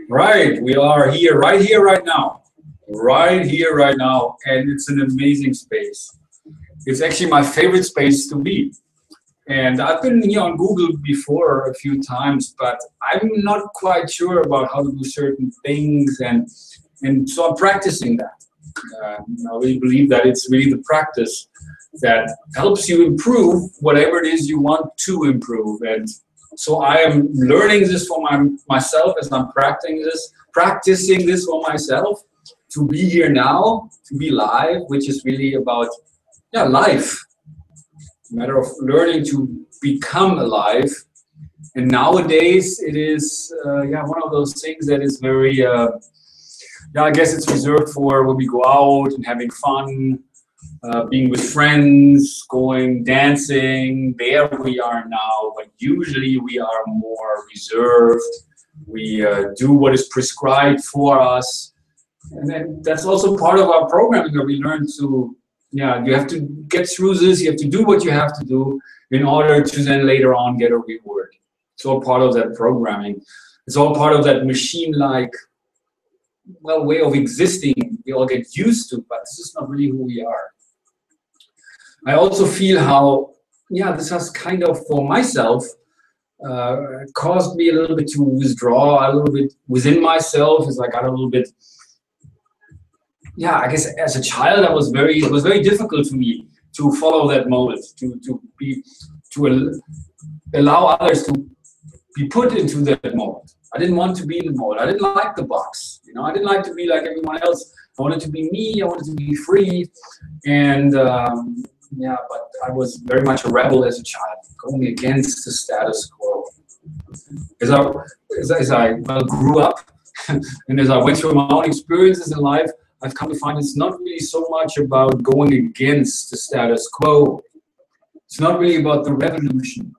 Right, we are here, right now. Right here, right now. And it's an amazing space. It's actually my favorite space to be. And I've been here on Google before a few times, but I'm not quite sure about how to do certain things. And so I'm practicing that. I really believe that it's really the practice that helps you improve whatever it is you want to improve. And so I am learning this for myself as I'm practicing this for myself to be here now, to be live, which is really about life. A matter of learning to become alive. And nowadays it is one of those things that is very I guess it's reserved for when we go out and having fun, being with friends, going dancing. There we are now, but usually we are more reserved. We do what is prescribed for us, and then that's also part of our programming where we learn to, you have to get through this. You have to do what you have to do in order to then later on get a reward. It's all part of that programming. It's all part of that machine-like way of existing we all get used to, but this is not really who we are. I also feel how, this has kind of, for myself, caused me a little bit to withdraw a little bit within myself, as I got a little bit, I guess as a child, it was very difficult for me to follow that mold, to allow others to be put into that mold. I didn't want to be in the mold. I didn't like the box. I didn't like to be like everyone else. I wanted to be me. I wanted to be free. And but I was very much a rebel as a child, going against the status quo. As I grew up and as I went through my own experiences in life, I've come to find it's not really so much about going against the status quo. It's not really about the revolution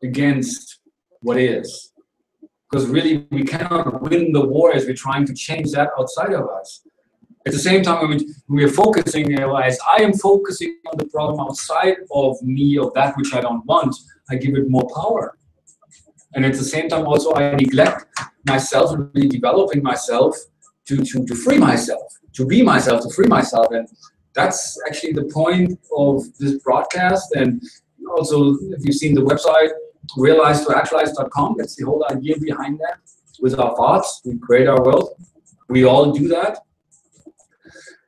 against what is. Because really, we cannot win the war as we're trying to change that outside of us. At the same time, when we're focusing, as I am focusing on the problem outside of me, of that which I don't want, I give it more power. And at the same time, also, I neglect myself and really developing myself to free myself, to be myself, to free myself. And that's actually the point of this broadcast. And also, if you've seen the website, realize2actualize.com, that's the whole idea behind that. With our thoughts, we create our world. We all do that.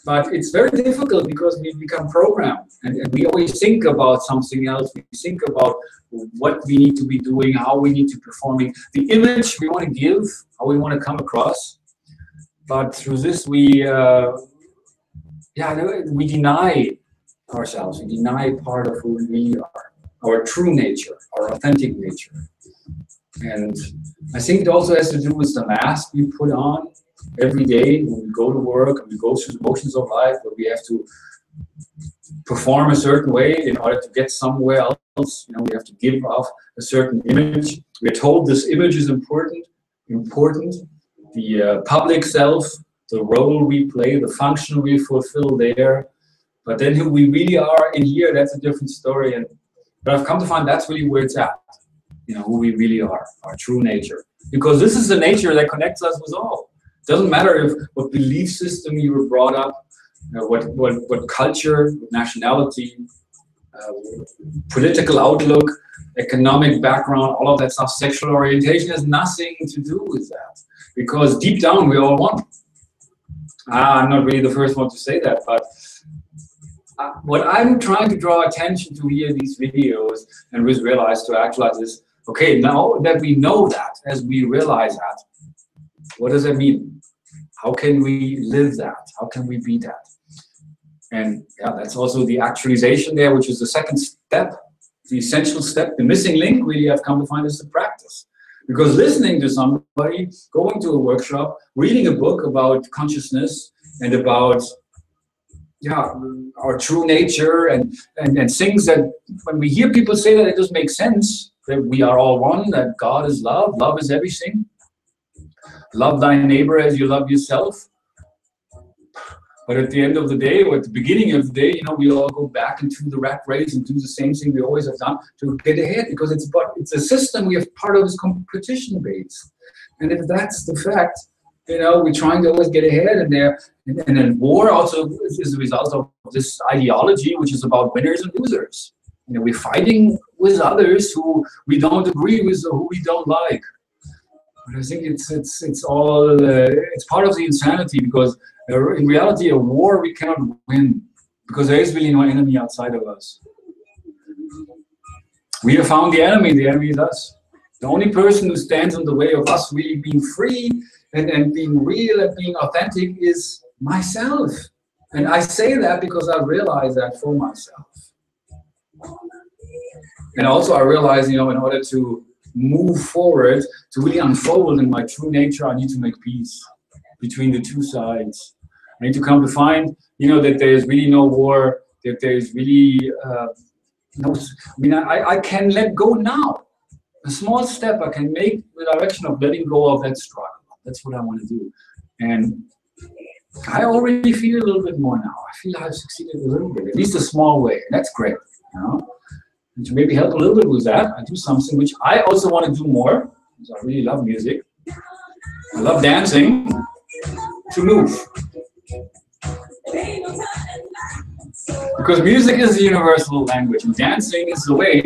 But it's very difficult because we become programmed and we always think about something else. We think about what we need to be doing, how we need to be performing, the image we want to give, how we want to come across. But through this, we deny ourselves. We deny part of who we are, our true nature, our authentic nature. And I think it also has to do with the mask we put on every day when we go to work and we go through the motions of life, where we have to perform a certain way in order to get somewhere else. We have to give off a certain image. We're told this image is important. The public self, the role we play, the function we fulfill there. But then who we really are in here, that's a different story. But I've come to find that's really where it's at. Who we really are, our true nature. Because this is the nature that connects us with all. It doesn't matter what belief system you were brought up, what culture, what nationality, political outlook, economic background, all of that stuff. Sexual orientation has nothing to do with that. Because deep down, we're all one. I'm not really the first one to say that, but what I'm trying to draw attention to here in these videos and with Realize to Actualize is, okay, now that we know that, as we realize that, what does that mean? How can we live that? How can we be that? And that's also the actualization there, which is the second step, the essential step, the missing link really I've come to find is the practice. Because listening to somebody, going to a workshop, reading a book about consciousness and about our true nature and things that when we hear people say that, it doesn't make sense, that we are all one, that God is love, love is everything. Love thy neighbor as you love yourself. But at the end of the day, or at the beginning of the day, we all go back into the rat race and do the same thing we always have done to get ahead, because it's a system we have part of this competition base. And if that's the fact, we're trying to always get ahead in there. And then war also is a result of this ideology, which is about winners and losers. We're fighting with others who we don't agree with or who we don't like. But I think it's all it's part of the insanity, because in reality, a war we cannot win, because there is really no enemy outside of us. We have found the enemy is us. The only person who stands in the way of us really being free and being real and being authentic is myself. And I say that because I realize that for myself. And also I realize, in order to move forward, to really unfold in my true nature, I need to make peace between the two sides. I need to come to find, that there is really no war, that there is really I can let go now. A small step I can make in the direction of letting go of that struggle. That's what I want to do. And I already feel a little bit more now. I feel I've succeeded a little bit, at least a small way. That's great. And to maybe help a little bit with that, I do something which I also want to do more, because I really love music. I love dancing, to move. Because music is the universal language, and dancing is the way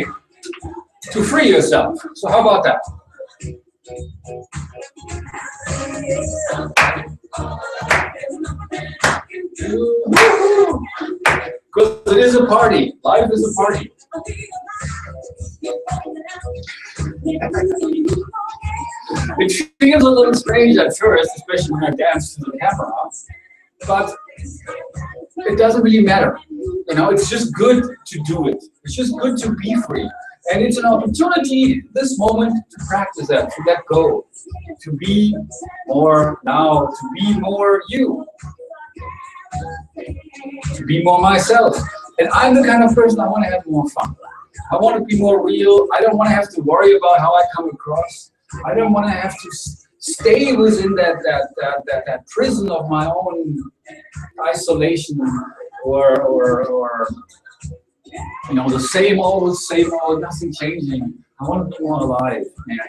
to free yourself. So how about that? Because it is a party. Life is a party. It feels a little strange at first, especially when I dance to the camera, but it doesn't really matter. It's just good to do it. It's just good to be free. And it's an opportunity, this moment, to practice that, to let go, to be more now, to be more you, to be more myself. And I'm the kind of person I want to have more fun. I want to be more real. I don't want to have to worry about how I come across. I don't want to have to stay within that prison of my own isolation or the same old, nothing changing. I want to be more alive and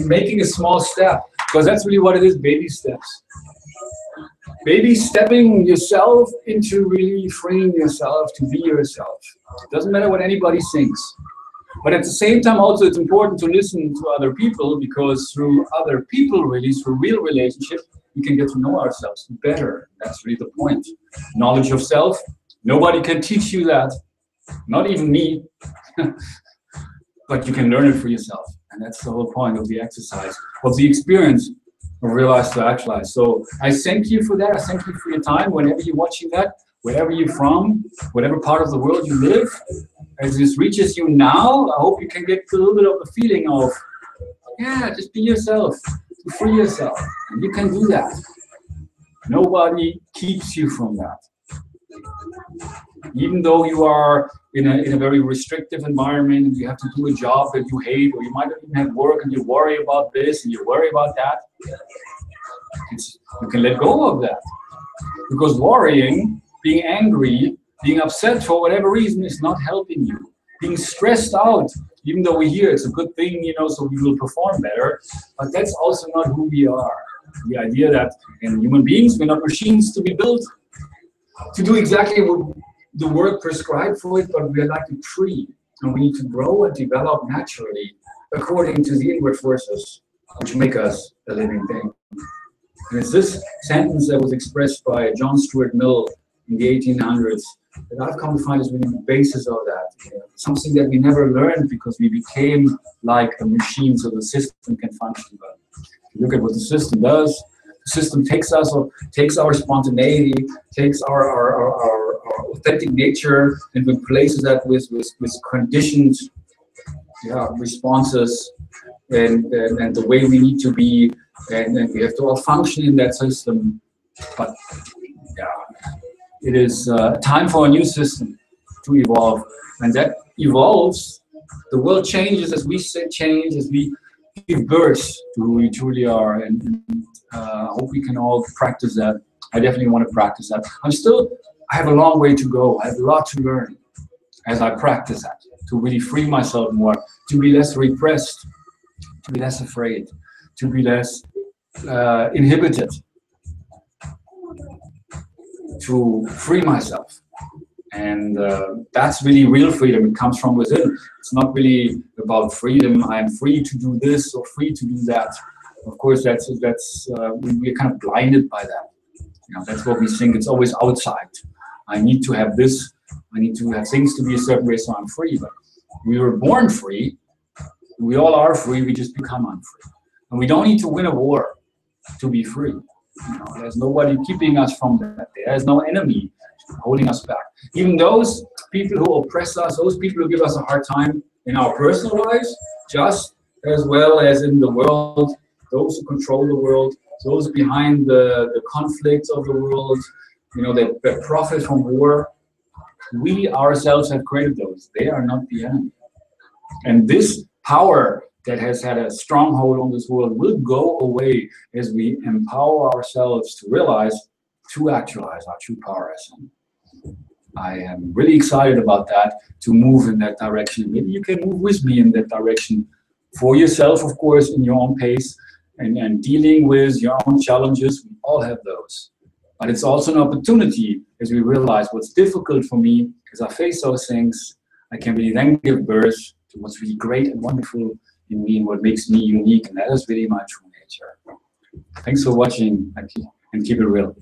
making a small step, because that's really what it is, baby steps. Baby stepping yourself into really freeing yourself to be yourself. It doesn't matter what anybody thinks. But at the same time, also, it's important to listen to other people, because through other people, really, through real relationships, we can get to know ourselves better. That's really the point. Knowledge of self. Nobody can teach you that, not even me, but you can learn it for yourself. And that's the whole point of the exercise, of the experience of Realize to Actualize. So I thank you for that. I thank you for your time. Whenever you're watching that, wherever you're from, whatever part of the world you live, as this reaches you now, I hope you can get a little bit of the feeling of, just be yourself, to free yourself. And you can do that. Nobody keeps you from that. Even though you are in a very restrictive environment and you have to do a job that you hate, or you might not even have work and you worry about this and you worry about that, you can let go of that. Because worrying, being angry, being upset for whatever reason is not helping you. Being stressed out, even though we hear it's a good thing, so we will perform better, but that's also not who we are. The idea that in human beings, we're not machines to be built to do exactly what the work prescribed for it, but we are like a tree, and we need to grow and develop naturally according to the inward forces which make us a living thing. And it's this sentence that was expressed by John Stuart Mill in the 1800s that I've come to find is really the basis of that. Something that we never learned because we became like a machine so the system can function well. If you look at what the system does, the system takes our spontaneity, takes our authentic nature, and replaces that with conditioned responses and the way we need to be, and we have to all function in that system. But it is time for a new system to evolve, and that evolves. The world changes as we change, as we give birth to who we truly are, and I hope we can all practice that. I definitely want to practice that. I have a long way to go. I have a lot to learn as I practice that, to really free myself more, to be less repressed, to be less afraid, to be less inhibited, to free myself. And that's really real freedom. It comes from within. It's not really about freedom. I'm free to do this or free to do that. Of course, we're kind of blinded by that. You know, that's what we think. It's always outside. I need to have this. I need to have things to be a certain way, so I'm free. But we were born free. We all are free. We just become unfree. And we don't need to win a war to be free. You know, there's nobody keeping us from that. There's no enemy holding us back. Even those people who oppress us, those people who give us a hard time in our personal lives, just as well as in the world, those who control the world, those behind the conflicts of the world, you know, that profit from war, we ourselves have created those. They are not the enemy. And this power that has had a stronghold on this world will go away as we empower ourselves to realize, to actualize our true power as Son. I am really excited about that, to move in that direction. Maybe you can move with me in that direction for yourself, of course, in your own pace, and dealing with your own challenges. We all have those. But it's also an opportunity as we realize what's difficult for me, as I face those things, I can really then give birth to what's really great and wonderful in me and what makes me unique. And that is really my true nature. Thanks for watching, and keep it real.